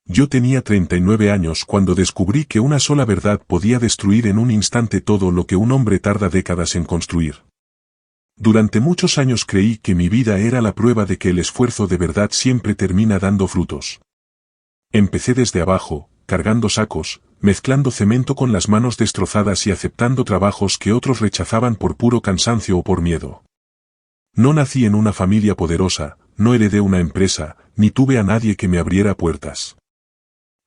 Yo tenía 39 años cuando descubrí que una sola verdad podía destruir en un instante todo lo que un hombre tarda décadas en construir. Durante muchos años creí que mi vida era la prueba de que el esfuerzo de verdad siempre termina dando frutos. Empecé desde abajo, cargando sacos, mezclando cemento con las manos destrozadas y aceptando trabajos que otros rechazaban por puro cansancio o por miedo. No nací en una familia poderosa, no heredé una empresa, ni tuve a nadie que me abriera puertas.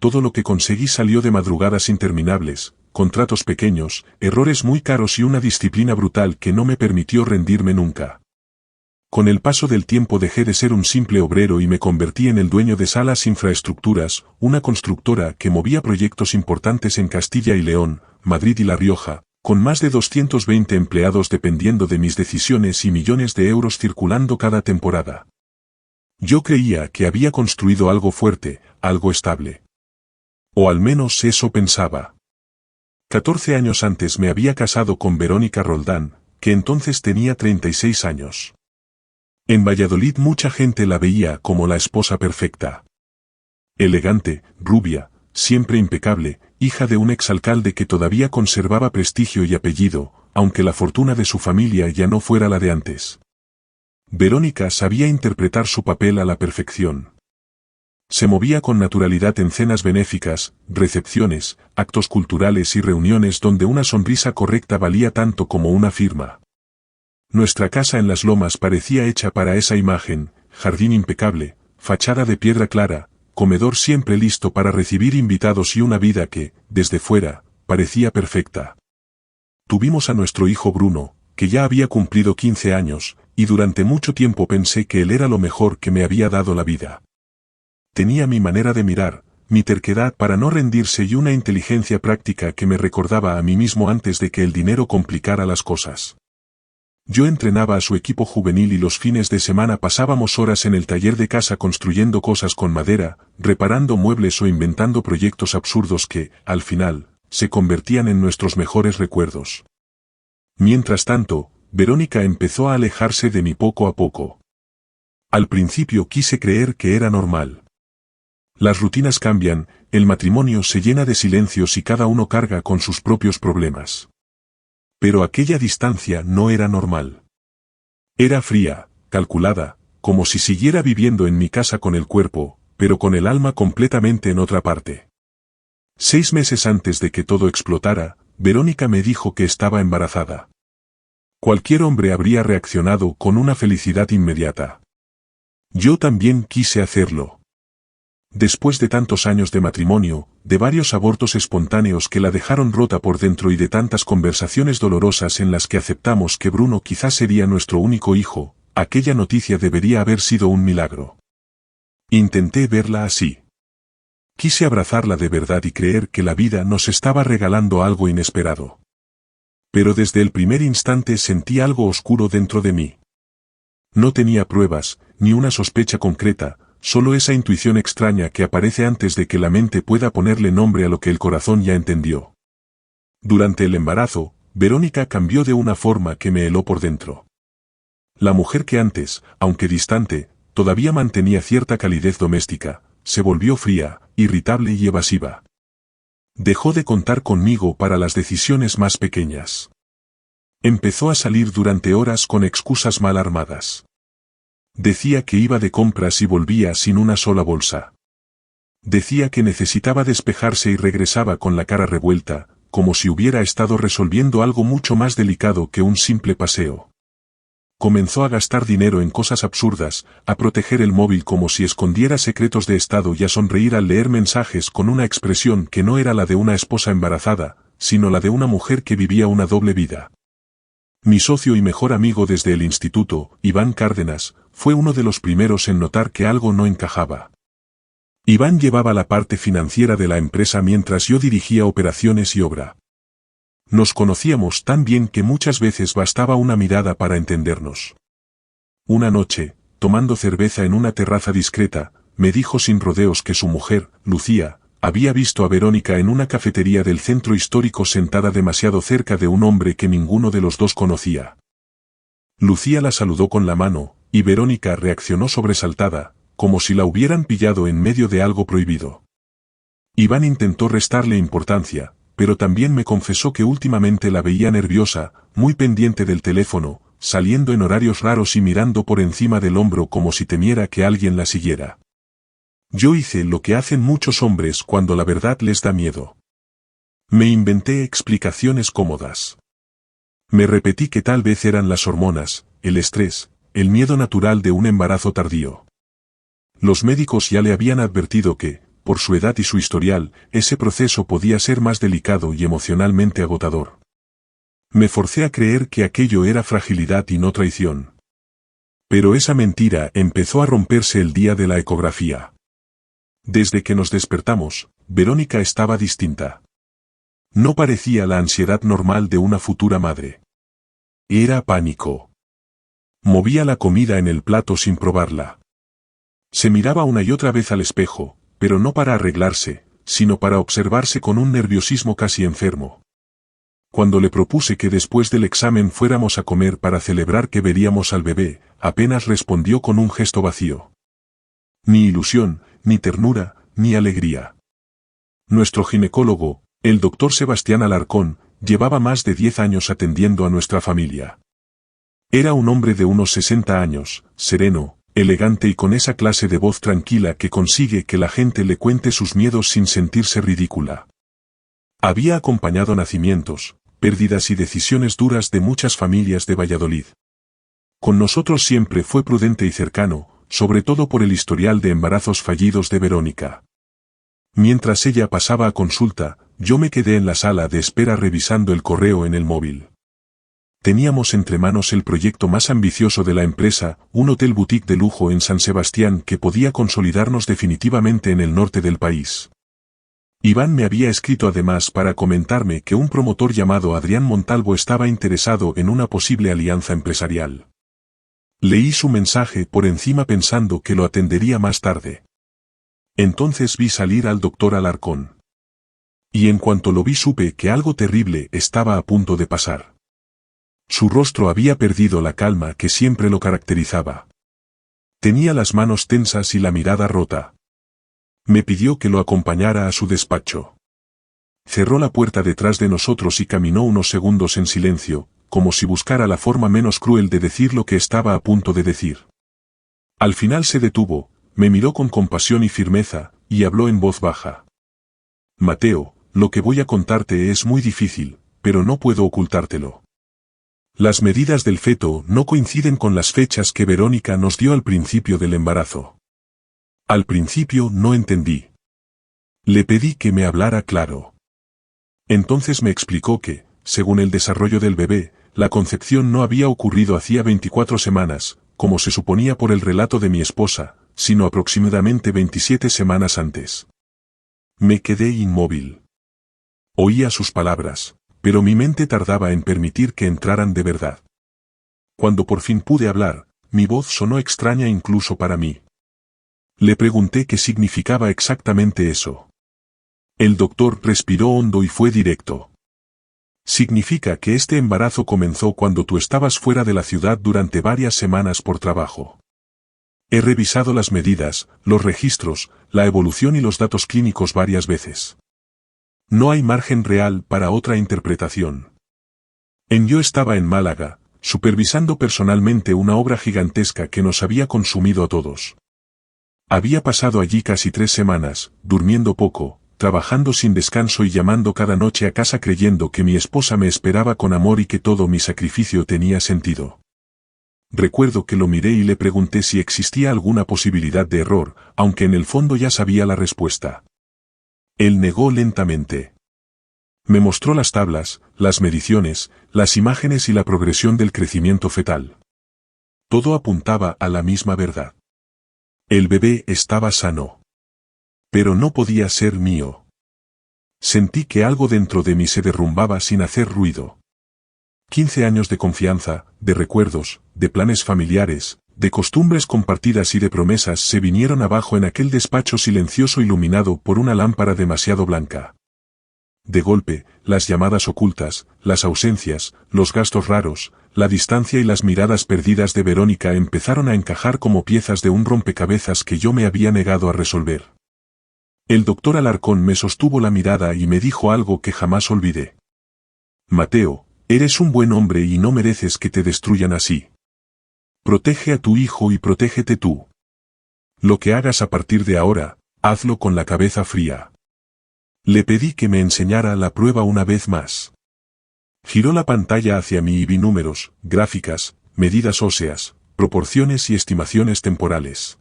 Todo lo que conseguí salió de madrugadas interminables, contratos pequeños, errores muy caros y una disciplina brutal que no me permitió rendirme nunca. Con el paso del tiempo dejé de ser un simple obrero y me convertí en el dueño de Salas Infraestructuras, una constructora que movía proyectos importantes en Castilla y León, Madrid y La Rioja, con más de 220 empleados dependiendo de mis decisiones y millones de euros circulando cada temporada. Yo creía que había construido algo fuerte, algo estable. O al menos eso pensaba. 14 años antes me había casado con Verónica Roldán, que entonces tenía 36 años. En Valladolid mucha gente la veía como la esposa perfecta. Elegante, rubia, siempre impecable, hija de un exalcalde que todavía conservaba prestigio y apellido, aunque la fortuna de su familia ya no fuera la de antes. Verónica sabía interpretar su papel a la perfección. Se movía con naturalidad en cenas benéficas, recepciones, actos culturales y reuniones donde una sonrisa correcta valía tanto como una firma. Nuestra casa en Las Lomas parecía hecha para esa imagen, jardín impecable, fachada de piedra clara, comedor siempre listo para recibir invitados y una vida que, desde fuera, parecía perfecta. Tuvimos a nuestro hijo Bruno, que ya había cumplido 15 años, y durante mucho tiempo pensé que él era lo mejor que me había dado la vida. Tenía mi manera de mirar, mi terquedad para no rendirse y una inteligencia práctica que me recordaba a mí mismo antes de que el dinero complicara las cosas. Yo entrenaba a su equipo juvenil y los fines de semana pasábamos horas en el taller de casa construyendo cosas con madera, reparando muebles o inventando proyectos absurdos que, al final, se convertían en nuestros mejores recuerdos. Mientras tanto, Verónica empezó a alejarse de mí poco a poco. Al principio quise creer que era normal. Las rutinas cambian, el matrimonio se llena de silencios y cada uno carga con sus propios problemas. Pero aquella distancia no era normal. Era fría, calculada, como si siguiera viviendo en mi casa con el cuerpo, pero con el alma completamente en otra parte. 6 meses antes de que todo explotara, Verónica me dijo que estaba embarazada. Cualquier hombre habría reaccionado con una felicidad inmediata. Yo también quise hacerlo. Después de tantos años de matrimonio, de varios abortos espontáneos que la dejaron rota por dentro y de tantas conversaciones dolorosas en las que aceptamos que Bruno quizás sería nuestro único hijo, aquella noticia debería haber sido un milagro. Intenté verla así. Quise abrazarla de verdad y creer que la vida nos estaba regalando algo inesperado. Pero desde el primer instante sentí algo oscuro dentro de mí. No tenía pruebas, ni una sospecha concreta, solo esa intuición extraña que aparece antes de que la mente pueda ponerle nombre a lo que el corazón ya entendió. Durante el embarazo, Verónica cambió de una forma que me heló por dentro. La mujer que antes, aunque distante, todavía mantenía cierta calidez doméstica, se volvió fría, irritable y evasiva. Dejó de contar conmigo para las decisiones más pequeñas. Empezó a salir durante horas con excusas mal armadas. Decía que iba de compras y volvía sin una sola bolsa. Decía que necesitaba despejarse y regresaba con la cara revuelta, como si hubiera estado resolviendo algo mucho más delicado que un simple paseo. Comenzó a gastar dinero en cosas absurdas, a proteger el móvil como si escondiera secretos de estado y a sonreír al leer mensajes con una expresión que no era la de una esposa embarazada, sino la de una mujer que vivía una doble vida. Mi socio y mejor amigo desde el instituto, Iván Cárdenas, fue uno de los primeros en notar que algo no encajaba. Iván llevaba la parte financiera de la empresa mientras yo dirigía operaciones y obra. Nos conocíamos tan bien que muchas veces bastaba una mirada para entendernos. Una noche, tomando cerveza en una terraza discreta, me dijo sin rodeos que su mujer, Lucía, había visto a Verónica en una cafetería del centro histórico sentada demasiado cerca de un hombre que ninguno de los dos conocía. Lucía la saludó con la mano, y Verónica reaccionó sobresaltada, como si la hubieran pillado en medio de algo prohibido. Iván intentó restarle importancia, pero también me confesó que últimamente la veía nerviosa, muy pendiente del teléfono, saliendo en horarios raros y mirando por encima del hombro como si temiera que alguien la siguiera. Yo hice lo que hacen muchos hombres cuando la verdad les da miedo. Me inventé explicaciones cómodas. Me repetí que tal vez eran las hormonas, el estrés, el miedo natural de un embarazo tardío. Los médicos ya le habían advertido que, por su edad y su historial, ese proceso podía ser más delicado y emocionalmente agotador. Me forcé a creer que aquello era fragilidad y no traición. Pero esa mentira empezó a romperse el día de la ecografía. Desde que nos despertamos, Verónica estaba distinta. No parecía la ansiedad normal de una futura madre. Era pánico. Movía la comida en el plato sin probarla. Se miraba una y otra vez al espejo, pero no para arreglarse, sino para observarse con un nerviosismo casi enfermo. Cuando le propuse que después del examen fuéramos a comer para celebrar que veríamos al bebé, apenas respondió con un gesto vacío. Ni ilusión, ni ternura, ni alegría. Nuestro ginecólogo, el doctor Sebastián Alarcón, llevaba más de 10 años atendiendo a nuestra familia. Era un hombre de unos 60 años, sereno, elegante y con esa clase de voz tranquila que consigue que la gente le cuente sus miedos sin sentirse ridícula. Había acompañado nacimientos, pérdidas y decisiones duras de muchas familias de Valladolid. Con nosotros siempre fue prudente y cercano, sobre todo por el historial de embarazos fallidos de Verónica. Mientras ella pasaba a consulta, yo me quedé en la sala de espera revisando el correo en el móvil. Teníamos entre manos el proyecto más ambicioso de la empresa, un hotel boutique de lujo en San Sebastián que podía consolidarnos definitivamente en el norte del país. Iván me había escrito además para comentarme que un promotor llamado Adrián Montalvo estaba interesado en una posible alianza empresarial. Leí su mensaje por encima pensando que lo atendería más tarde. Entonces vi salir al doctor Alarcón. Y en cuanto lo vi supe que algo terrible estaba a punto de pasar. Su rostro había perdido la calma que siempre lo caracterizaba. Tenía las manos tensas y la mirada rota. Me pidió que lo acompañara a su despacho. Cerró la puerta detrás de nosotros y caminó unos segundos en silencio, como si buscara la forma menos cruel de decir lo que estaba a punto de decir. Al final se detuvo, me miró con compasión y firmeza, y habló en voz baja. Mateo, lo que voy a contarte es muy difícil, pero no puedo ocultártelo. Las medidas del feto no coinciden con las fechas que Verónica nos dio al principio del embarazo. Al principio no entendí. Le pedí que me hablara claro. Entonces me explicó que, según el desarrollo del bebé, la concepción no había ocurrido hacía 24 semanas, como se suponía por el relato de mi esposa, sino aproximadamente 27 semanas antes. Me quedé inmóvil. Oía sus palabras, pero mi mente tardaba en permitir que entraran de verdad. Cuando por fin pude hablar, mi voz sonó extraña incluso para mí. Le pregunté qué significaba exactamente eso. El doctor respiró hondo y fue directo. Significa que este embarazo comenzó cuando tú estabas fuera de la ciudad durante varias semanas por trabajo. He revisado las medidas, los registros, la evolución y los datos clínicos varias veces. No hay margen real para otra interpretación. Yo estaba en Málaga, supervisando personalmente una obra gigantesca que nos había consumido a todos. Había pasado allí casi 3 semanas, durmiendo poco, trabajando sin descanso y llamando cada noche a casa creyendo que mi esposa me esperaba con amor y que todo mi sacrificio tenía sentido. Recuerdo que lo miré y le pregunté si existía alguna posibilidad de error, aunque en el fondo ya sabía la respuesta. Él negó lentamente. Me mostró las tablas, las mediciones, las imágenes y la progresión del crecimiento fetal. Todo apuntaba a la misma verdad. El bebé estaba sano. Pero no podía ser mío. Sentí que algo dentro de mí se derrumbaba sin hacer ruido. 15 años de confianza, de recuerdos, de planes familiares, de costumbres compartidas y de promesas se vinieron abajo en aquel despacho silencioso iluminado por una lámpara demasiado blanca. De golpe, las llamadas ocultas, las ausencias, los gastos raros, la distancia y las miradas perdidas de Verónica empezaron a encajar como piezas de un rompecabezas que yo me había negado a resolver. El doctor Alarcón me sostuvo la mirada y me dijo algo que jamás olvidé. Mateo, eres un buen hombre y no mereces que te destruyan así. Protege a tu hijo y protégete tú. Lo que hagas a partir de ahora, hazlo con la cabeza fría. Le pedí que me enseñara la prueba una vez más. Giró la pantalla hacia mí y vi números, gráficas, medidas óseas, proporciones y estimaciones temporales.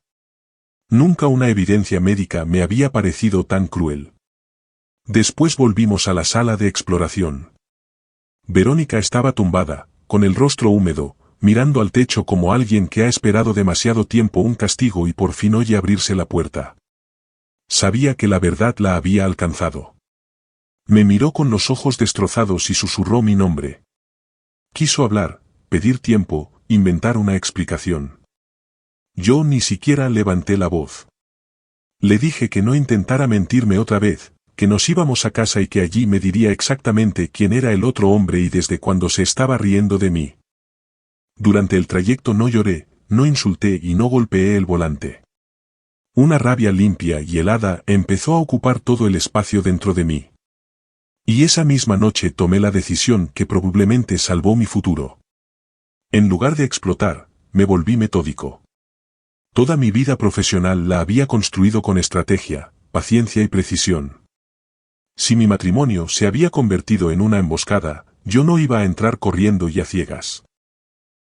Nunca una evidencia médica me había parecido tan cruel. Después volvimos a la sala de exploración. Verónica estaba tumbada, con el rostro húmedo, mirando al techo como alguien que ha esperado demasiado tiempo un castigo y por fin oye abrirse la puerta. Sabía que la verdad la había alcanzado. Me miró con los ojos destrozados y susurró mi nombre. Quiso hablar, pedir tiempo, inventar una explicación. Yo ni siquiera levanté la voz. Le dije que no intentara mentirme otra vez, que nos íbamos a casa y que allí me diría exactamente quién era el otro hombre y desde cuándo se estaba riendo de mí. Durante el trayecto no lloré, no insulté y no golpeé el volante. Una rabia limpia y helada empezó a ocupar todo el espacio dentro de mí. Y esa misma noche tomé la decisión que probablemente salvó mi futuro. En lugar de explotar, me volví metódico. Toda mi vida profesional la había construido con estrategia, paciencia y precisión. Si mi matrimonio se había convertido en una emboscada, yo no iba a entrar corriendo y a ciegas.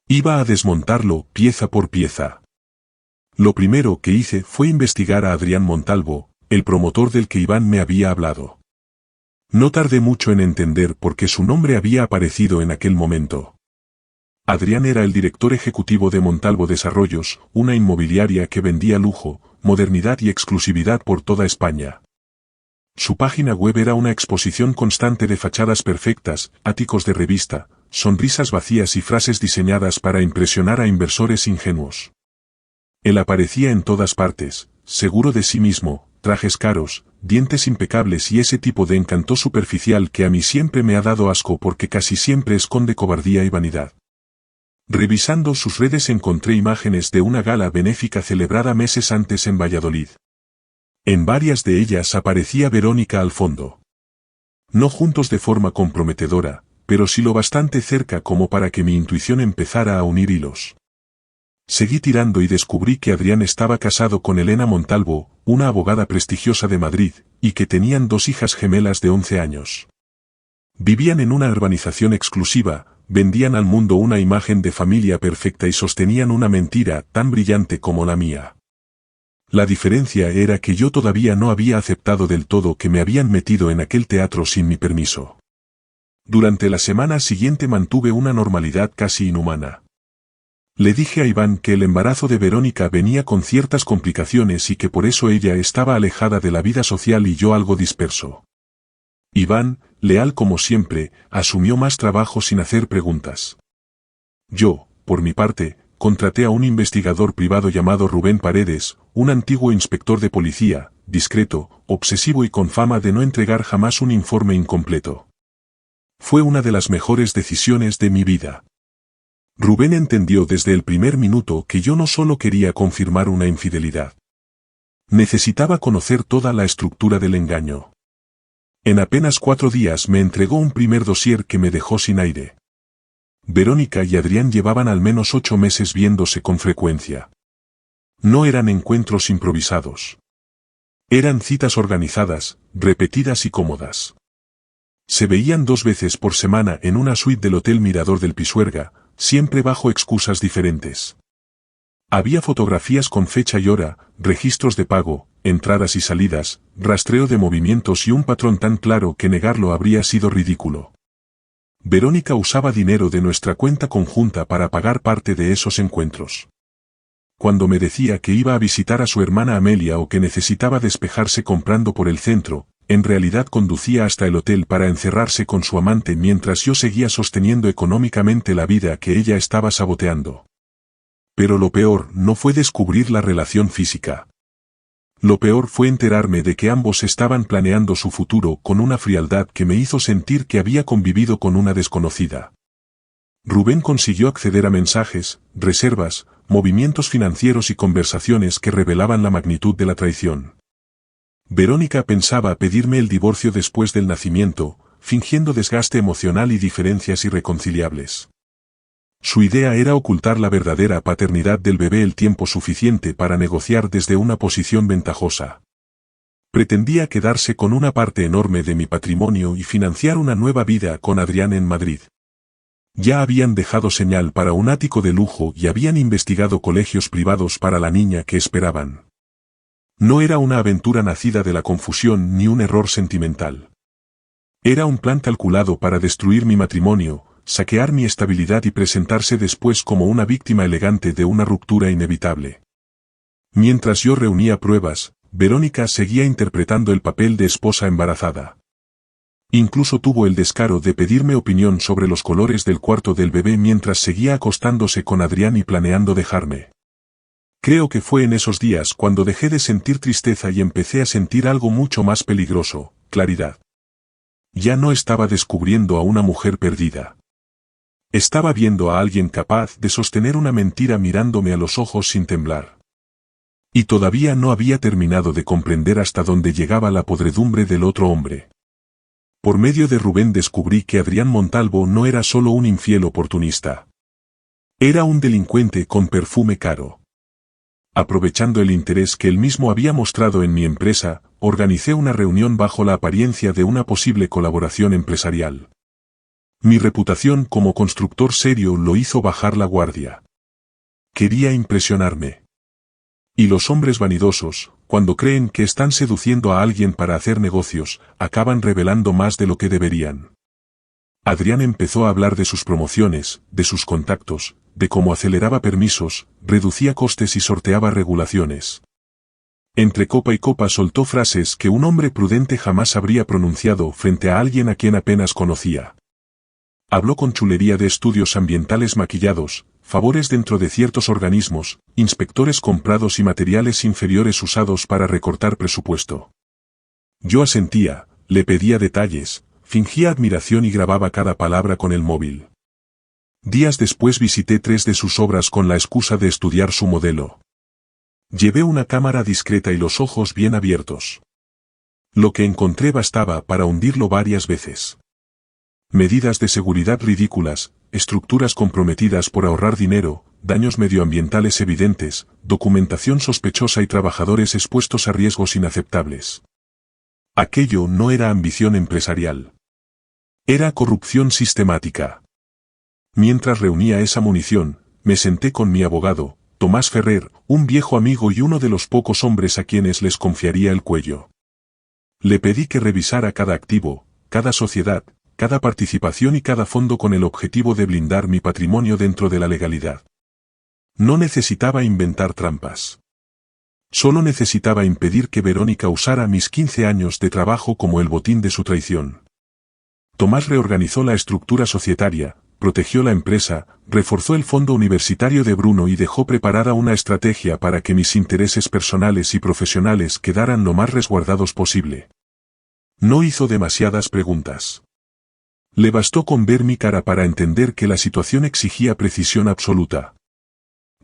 Iba a desmontarlo pieza por pieza. Lo primero que hice fue investigar a Adrián Montalvo, el promotor del que Iván me había hablado. No tardé mucho en entender por qué su nombre había aparecido en aquel momento. Adrián era el director ejecutivo de Montalvo Desarrollos, una inmobiliaria que vendía lujo, modernidad y exclusividad por toda España. Su página web era una exposición constante de fachadas perfectas, áticos de revista, sonrisas vacías y frases diseñadas para impresionar a inversores ingenuos. Él aparecía en todas partes, seguro de sí mismo, trajes caros, dientes impecables y ese tipo de encanto superficial que a mí siempre me ha dado asco porque casi siempre esconde cobardía y vanidad. Revisando sus redes encontré imágenes de una gala benéfica celebrada meses antes en Valladolid. En varias de ellas aparecía Verónica al fondo. No juntos de forma comprometedora, pero sí lo bastante cerca como para que mi intuición empezara a unir hilos. Seguí tirando y descubrí que Adrián estaba casado con Elena Montalvo, una abogada prestigiosa de Madrid, y que tenían 2 hijas gemelas de 11 años. Vivían en una urbanización exclusiva, vendían al mundo una imagen de familia perfecta y sostenían una mentira tan brillante como la mía. La diferencia era que yo todavía no había aceptado del todo que me habían metido en aquel teatro sin mi permiso. Durante la semana siguiente mantuve una normalidad casi inhumana. Le dije a Iván que el embarazo de Verónica venía con ciertas complicaciones y que por eso ella estaba alejada de la vida social y yo algo disperso. Iván, leal como siempre, asumió más trabajo sin hacer preguntas. Yo, por mi parte, contraté a un investigador privado llamado Rubén Paredes, un antiguo inspector de policía, discreto, obsesivo y con fama de no entregar jamás un informe incompleto. Fue una de las mejores decisiones de mi vida. Rubén entendió desde el primer minuto que yo no solo quería confirmar una infidelidad. Necesitaba conocer toda la estructura del engaño. En apenas 4 días me entregó un primer dossier que me dejó sin aire. Verónica y Adrián llevaban al menos 8 meses viéndose con frecuencia. No eran encuentros improvisados. Eran citas organizadas, repetidas y cómodas. Se veían 2 veces por semana en una suite del Hotel Mirador del Pisuerga, siempre bajo excusas diferentes. Había fotografías con fecha y hora, registros de pago, entradas y salidas, rastreo de movimientos y un patrón tan claro que negarlo habría sido ridículo. Verónica usaba dinero de nuestra cuenta conjunta para pagar parte de esos encuentros. Cuando me decía que iba a visitar a su hermana Amelia o que necesitaba despejarse comprando por el centro, en realidad conducía hasta el hotel para encerrarse con su amante mientras yo seguía sosteniendo económicamente la vida que ella estaba saboteando. Pero lo peor no fue descubrir la relación física. Lo peor fue enterarme de que ambos estaban planeando su futuro con una frialdad que me hizo sentir que había convivido con una desconocida. Rubén consiguió acceder a mensajes, reservas, movimientos financieros y conversaciones que revelaban la magnitud de la traición. Verónica pensaba pedirme el divorcio después del nacimiento, fingiendo desgaste emocional y diferencias irreconciliables. Su idea era ocultar la verdadera paternidad del bebé el tiempo suficiente para negociar desde una posición ventajosa. Pretendía quedarse con una parte enorme de mi patrimonio y financiar una nueva vida con Adrián en Madrid. Ya habían dejado señal para un ático de lujo y habían investigado colegios privados para la niña que esperaban. No era una aventura nacida de la confusión ni un error sentimental. Era un plan calculado para destruir mi matrimonio, saquear mi estabilidad y presentarse después como una víctima elegante de una ruptura inevitable. Mientras yo reunía pruebas, Verónica seguía interpretando el papel de esposa embarazada. Incluso tuvo el descaro de pedirme opinión sobre los colores del cuarto del bebé mientras seguía acostándose con Adrián y planeando dejarme. Creo que fue en esos días cuando dejé de sentir tristeza y empecé a sentir algo mucho más peligroso, claridad. Ya no estaba descubriendo a una mujer perdida. Estaba viendo a alguien capaz de sostener una mentira mirándome a los ojos sin temblar. Y todavía no había terminado de comprender hasta dónde llegaba la podredumbre del otro hombre. Por medio de Rubén descubrí que Adrián Montalvo no era solo un infiel oportunista. Era un delincuente con perfume caro. Aprovechando el interés que él mismo había mostrado en mi empresa, organicé una reunión bajo la apariencia de una posible colaboración empresarial. Mi reputación como constructor serio lo hizo bajar la guardia. Quería impresionarme. Y los hombres vanidosos, cuando creen que están seduciendo a alguien para hacer negocios, acaban revelando más de lo que deberían. Adrián empezó a hablar de sus promociones, de sus contactos, de cómo aceleraba permisos, reducía costes y sorteaba regulaciones. Entre copa y copa soltó frases que un hombre prudente jamás habría pronunciado frente a alguien a quien apenas conocía. Habló con chulería de estudios ambientales maquillados, favores dentro de ciertos organismos, inspectores comprados y materiales inferiores usados para recortar presupuesto. Yo asentía, le pedía detalles, fingía admiración y grababa cada palabra con el móvil. Días después visité 3 de sus obras con la excusa de estudiar su modelo. Llevé una cámara discreta y los ojos bien abiertos. Lo que encontré bastaba para hundirlo varias veces. Medidas de seguridad ridículas, estructuras comprometidas por ahorrar dinero, daños medioambientales evidentes, documentación sospechosa y trabajadores expuestos a riesgos inaceptables. Aquello no era ambición empresarial. Era corrupción sistemática. Mientras reunía esa munición, me senté con mi abogado, Tomás Ferrer, un viejo amigo y uno de los pocos hombres a quienes les confiaría el cuello. Le pedí que revisara cada activo, cada sociedad, cada participación y cada fondo con el objetivo de blindar mi patrimonio dentro de la legalidad. No necesitaba inventar trampas. Solo necesitaba impedir que Verónica usara mis 15 años de trabajo como el botín de su traición. Tomás reorganizó la estructura societaria, protegió la empresa, reforzó el fondo universitario de Bruno y dejó preparada una estrategia para que mis intereses personales y profesionales quedaran lo más resguardados posible. No hizo demasiadas preguntas. Le bastó con ver mi cara para entender que la situación exigía precisión absoluta.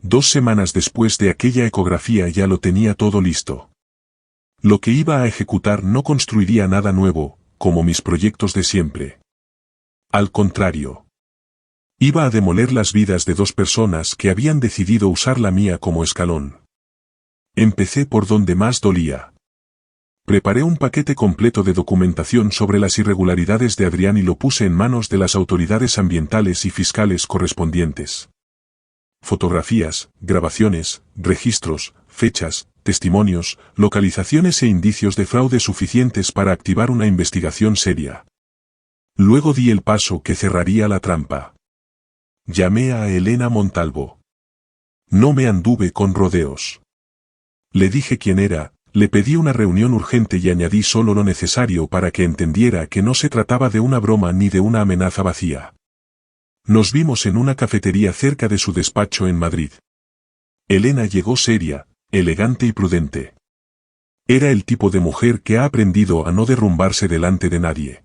2 semanas después de aquella ecografía ya lo tenía todo listo. Lo que iba a ejecutar no construiría nada nuevo, como mis proyectos de siempre. Al contrario. Iba a demoler las vidas de 2 personas que habían decidido usar la mía como escalón. Empecé por donde más dolía. Preparé un paquete completo de documentación sobre las irregularidades de Adrián y lo puse en manos de las autoridades ambientales y fiscales correspondientes. Fotografías, grabaciones, registros, fechas, testimonios, localizaciones e indicios de fraude suficientes para activar una investigación seria. Luego di el paso que cerraría la trampa. Llamé a Elena Montalvo. No me anduve con rodeos. Le dije quién era, le pedí una reunión urgente y añadí solo lo necesario para que entendiera que no se trataba de una broma ni de una amenaza vacía. Nos vimos en una cafetería cerca de su despacho en Madrid. Elena llegó seria, elegante y prudente. Era el tipo de mujer que ha aprendido a no derrumbarse delante de nadie.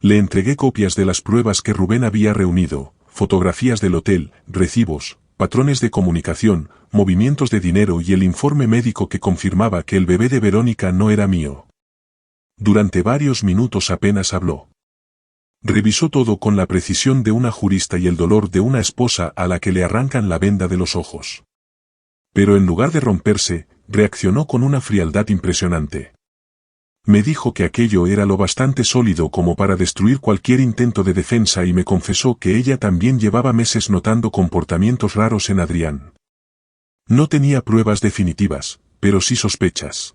Le entregué copias de las pruebas que Rubén había reunido, fotografías del hotel, recibos, patrones de comunicación, movimientos de dinero y el informe médico que confirmaba que el bebé de Verónica no era mío. Durante varios minutos apenas habló. Revisó todo con la precisión de una jurista y el dolor de una esposa a la que le arrancan la venda de los ojos. Pero en lugar de romperse, reaccionó con una frialdad impresionante. Me dijo que aquello era lo bastante sólido como para destruir cualquier intento de defensa y me confesó que ella también llevaba meses notando comportamientos raros en Adrián. No tenía pruebas definitivas, pero sí sospechas.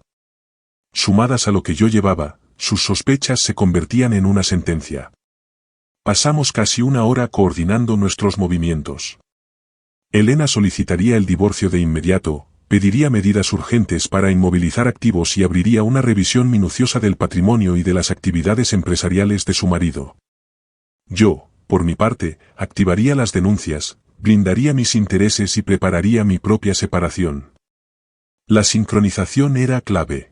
Sumadas a lo que yo llevaba, sus sospechas se convertían en una sentencia. Pasamos casi una hora coordinando nuestros movimientos. Elena solicitaría el divorcio de inmediato, pediría medidas urgentes para inmovilizar activos y abriría una revisión minuciosa del patrimonio y de las actividades empresariales de su marido. Yo, por mi parte, activaría las denuncias, blindaría mis intereses y prepararía mi propia separación. La sincronización era clave.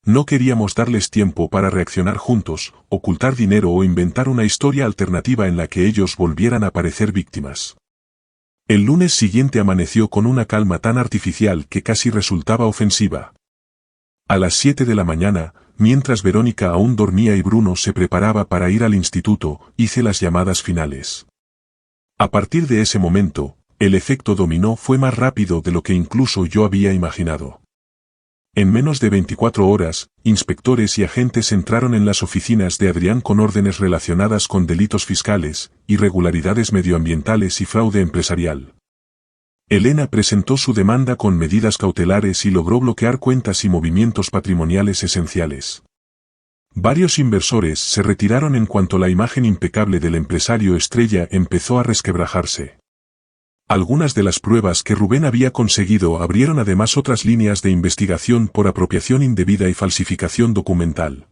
No queríamos darles tiempo para reaccionar juntos, ocultar dinero o inventar una historia alternativa en la que ellos volvieran a parecer víctimas. El lunes siguiente amaneció con una calma tan artificial que casi resultaba ofensiva. A las 7 de la mañana, mientras Verónica aún dormía y Bruno se preparaba para ir al instituto, hice las llamadas finales. A partir de ese momento, el efecto dominó fue más rápido de lo que incluso yo había imaginado. En menos de 24 horas, inspectores y agentes entraron en las oficinas de Adrián con órdenes relacionadas con delitos fiscales, irregularidades medioambientales y fraude empresarial. Elena presentó su demanda con medidas cautelares y logró bloquear cuentas y movimientos patrimoniales esenciales. Varios inversores se retiraron en cuanto la imagen impecable del empresario estrella empezó a resquebrajarse. Algunas de las pruebas que Rubén había conseguido abrieron además otras líneas de investigación por apropiación indebida y falsificación documental.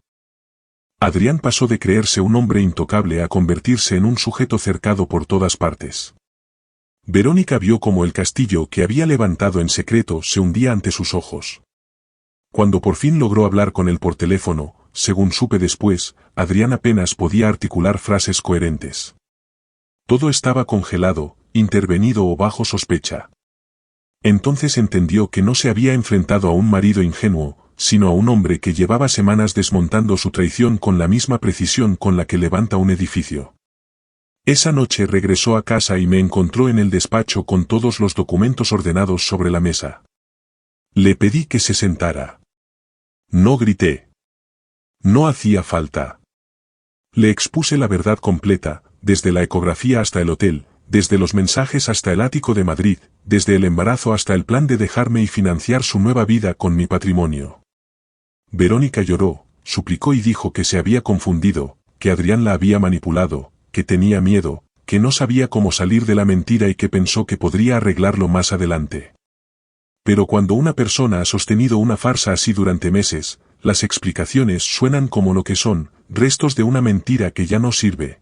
Adrián pasó de creerse un hombre intocable a convertirse en un sujeto cercado por todas partes. Verónica vio cómo el castillo que había levantado en secreto se hundía ante sus ojos. Cuando por fin logró hablar con él por teléfono, según supe después, Adrián apenas podía articular frases coherentes. Todo estaba congelado, intervenido o bajo sospecha. Entonces entendió que no se había enfrentado a un marido ingenuo, sino a un hombre que llevaba semanas desmontando su traición con la misma precisión con la que levanta un edificio. Esa noche regresó a casa y me encontró en el despacho con todos los documentos ordenados sobre la mesa. Le pedí que se sentara. No grité. No hacía falta. Le expuse la verdad completa, desde la ecografía hasta el hotel, desde los mensajes hasta el ático de Madrid, desde el embarazo hasta el plan de dejarme y financiar su nueva vida con mi patrimonio. Verónica lloró, suplicó y dijo que se había confundido, que Adrián la había manipulado, que tenía miedo, que no sabía cómo salir de la mentira y que pensó que podría arreglarlo más adelante. Pero cuando una persona ha sostenido una farsa así durante meses, las explicaciones suenan como lo que son, restos de una mentira que ya no sirve.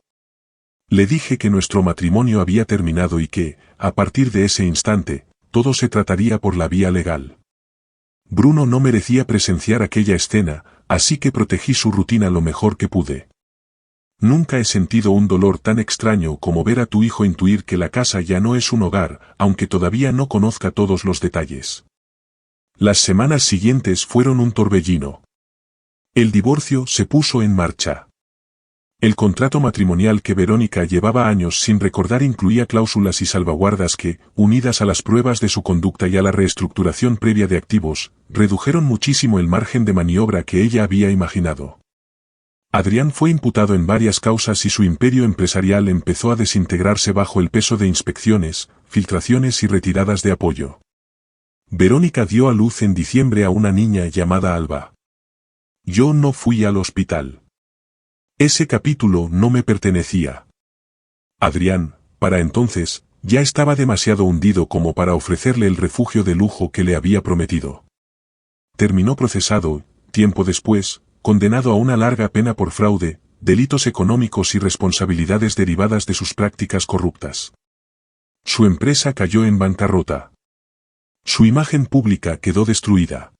Le dije que nuestro matrimonio había terminado y que, a partir de ese instante, todo se trataría por la vía legal. Bruno no merecía presenciar aquella escena, así que protegí su rutina lo mejor que pude. Nunca he sentido un dolor tan extraño como ver a tu hijo intuir que la casa ya no es un hogar, aunque todavía no conozca todos los detalles. Las semanas siguientes fueron un torbellino. El divorcio se puso en marcha. El contrato matrimonial que Verónica llevaba años sin recordar incluía cláusulas y salvaguardas que, unidas a las pruebas de su conducta y a la reestructuración previa de activos, redujeron muchísimo el margen de maniobra que ella había imaginado. Adrián fue imputado en varias causas y su imperio empresarial empezó a desintegrarse bajo el peso de inspecciones, filtraciones y retiradas de apoyo. Verónica dio a luz en diciembre a una niña llamada Alba. Yo no fui al hospital. Ese capítulo no me pertenecía. Adrián, para entonces, ya estaba demasiado hundido como para ofrecerle el refugio de lujo que le había prometido. Terminó procesado, tiempo después, condenado a una larga pena por fraude, delitos económicos y responsabilidades derivadas de sus prácticas corruptas. Su empresa cayó en bancarrota. Su imagen pública quedó destruida.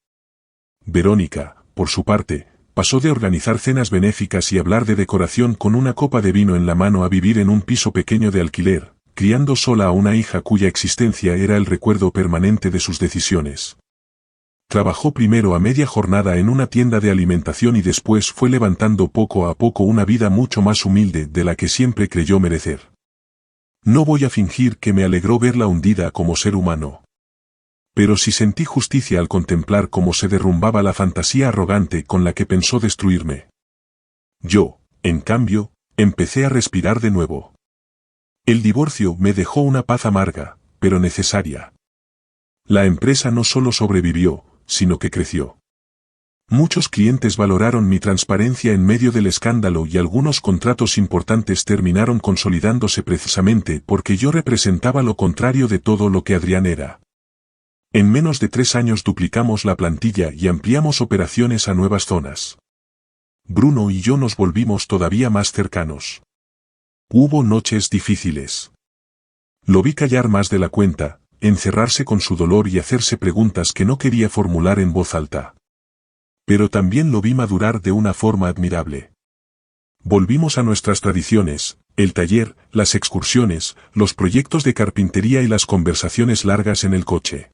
Verónica, por su parte, pasó de organizar cenas benéficas y hablar de decoración con una copa de vino en la mano a vivir en un piso pequeño de alquiler, criando sola a una hija cuya existencia era el recuerdo permanente de sus decisiones. Trabajó primero a media jornada en una tienda de alimentación y después fue levantando poco a poco una vida mucho más humilde de la que siempre creyó merecer. No voy a fingir que me alegró verla hundida como ser humano. Pero sí sentí justicia al contemplar cómo se derrumbaba la fantasía arrogante con la que pensó destruirme. Yo, en cambio, empecé a respirar de nuevo. El divorcio me dejó una paz amarga, pero necesaria. La empresa no solo sobrevivió, sino que creció. Muchos clientes valoraron mi transparencia en medio del escándalo y algunos contratos importantes terminaron consolidándose precisamente porque yo representaba lo contrario de todo lo que Adrián era. En menos de 3 años duplicamos la plantilla y ampliamos operaciones a nuevas zonas. Bruno y yo nos volvimos todavía más cercanos. Hubo noches difíciles. Lo vi callar más de la cuenta, encerrarse con su dolor y hacerse preguntas que no quería formular en voz alta. Pero también lo vi madurar de una forma admirable. Volvimos a nuestras tradiciones, el taller, las excursiones, los proyectos de carpintería y las conversaciones largas en el coche.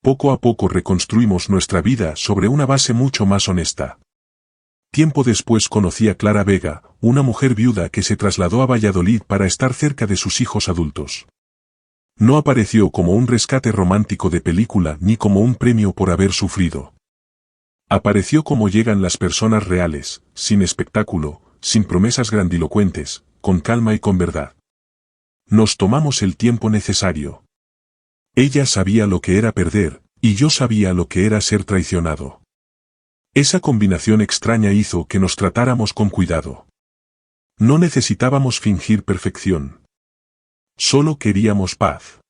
Poco a poco reconstruimos nuestra vida sobre una base mucho más honesta. Tiempo después conocí a Clara Vega, una mujer viuda que se trasladó a Valladolid para estar cerca de sus hijos adultos. No apareció como un rescate romántico de película ni como un premio por haber sufrido. Apareció como llegan las personas reales, sin espectáculo, sin promesas grandilocuentes, con calma y con verdad. Nos tomamos el tiempo necesario. Ella sabía lo que era perder, y yo sabía lo que era ser traicionado. Esa combinación extraña hizo que nos tratáramos con cuidado. No necesitábamos fingir perfección. Solo queríamos paz.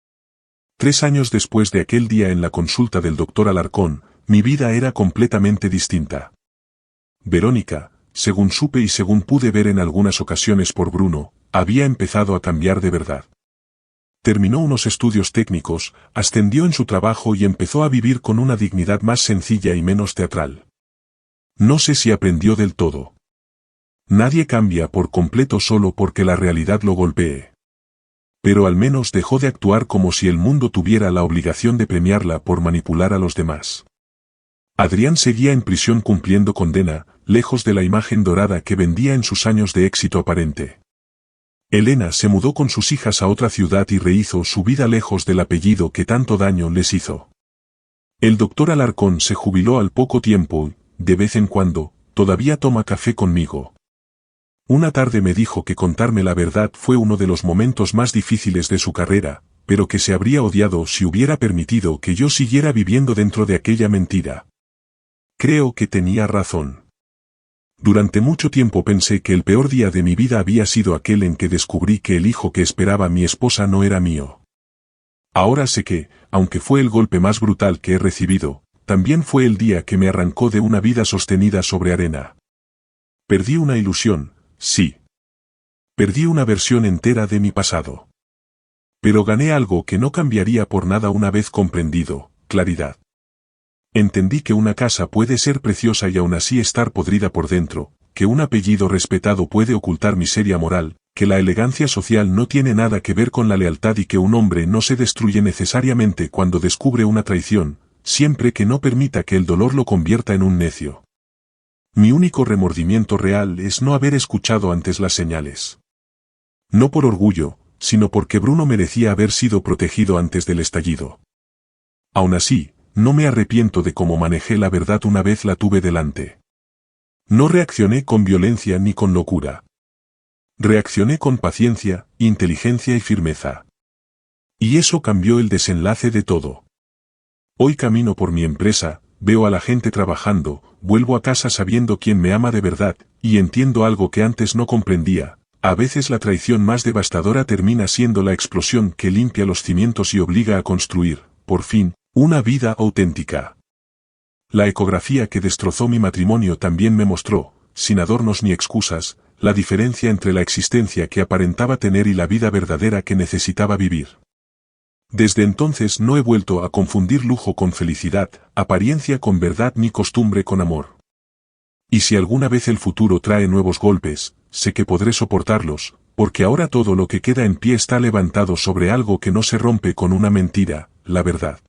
3 años después de aquel día en la consulta del doctor Alarcón, mi vida era completamente distinta. Verónica, según supe y según pude ver en algunas ocasiones por Bruno, había empezado a cambiar de verdad. Terminó unos estudios técnicos, ascendió en su trabajo y empezó a vivir con una dignidad más sencilla y menos teatral. No sé si aprendió del todo. Nadie cambia por completo solo porque la realidad lo golpee. Pero al menos dejó de actuar como si el mundo tuviera la obligación de premiarla por manipular a los demás. Adrián seguía en prisión cumpliendo condena, lejos de la imagen dorada que vendía en sus años de éxito aparente. Elena se mudó con sus hijas a otra ciudad y rehizo su vida lejos del apellido que tanto daño les hizo. El doctor Alarcón se jubiló al poco tiempo. De vez en cuando, todavía toma café conmigo. Una tarde me dijo que contarme la verdad fue uno de los momentos más difíciles de su carrera, pero que se habría odiado si hubiera permitido que yo siguiera viviendo dentro de aquella mentira. Creo que tenía razón. Durante mucho tiempo pensé que el peor día de mi vida había sido aquel en que descubrí que el hijo que esperaba mi esposa no era mío. Ahora sé que, aunque fue el golpe más brutal que he recibido, también fue el día que me arrancó de una vida sostenida sobre arena. Perdí una ilusión, sí. Perdí una versión entera de mi pasado. Pero gané algo que no cambiaría por nada una vez comprendido, claridad. Entendí que una casa puede ser preciosa y aún así estar podrida por dentro, que un apellido respetado puede ocultar miseria moral, que la elegancia social no tiene nada que ver con la lealtad y que un hombre no se destruye necesariamente cuando descubre una traición, siempre que no permita que el dolor lo convierta en un necio. Mi único remordimiento real es no haber escuchado antes las señales. No por orgullo, sino porque Bruno merecía haber sido protegido antes del estallido. Aún así, no me arrepiento de cómo manejé la verdad una vez la tuve delante. No reaccioné con violencia ni con locura. Reaccioné con paciencia, inteligencia y firmeza. Y eso cambió el desenlace de todo. Hoy camino por mi empresa, veo a la gente trabajando, vuelvo a casa sabiendo quién me ama de verdad, y entiendo algo que antes no comprendía. A veces la traición más devastadora termina siendo la explosión que limpia los cimientos y obliga a construir, por fin, una vida auténtica. La ecografía que destrozó mi matrimonio también me mostró, sin adornos ni excusas, la diferencia entre la existencia que aparentaba tener y la vida verdadera que necesitaba vivir. Desde entonces no he vuelto a confundir lujo con felicidad, apariencia con verdad ni costumbre con amor. Y si alguna vez el futuro trae nuevos golpes, sé que podré soportarlos, porque ahora todo lo que queda en pie está levantado sobre algo que no se rompe con una mentira, la verdad.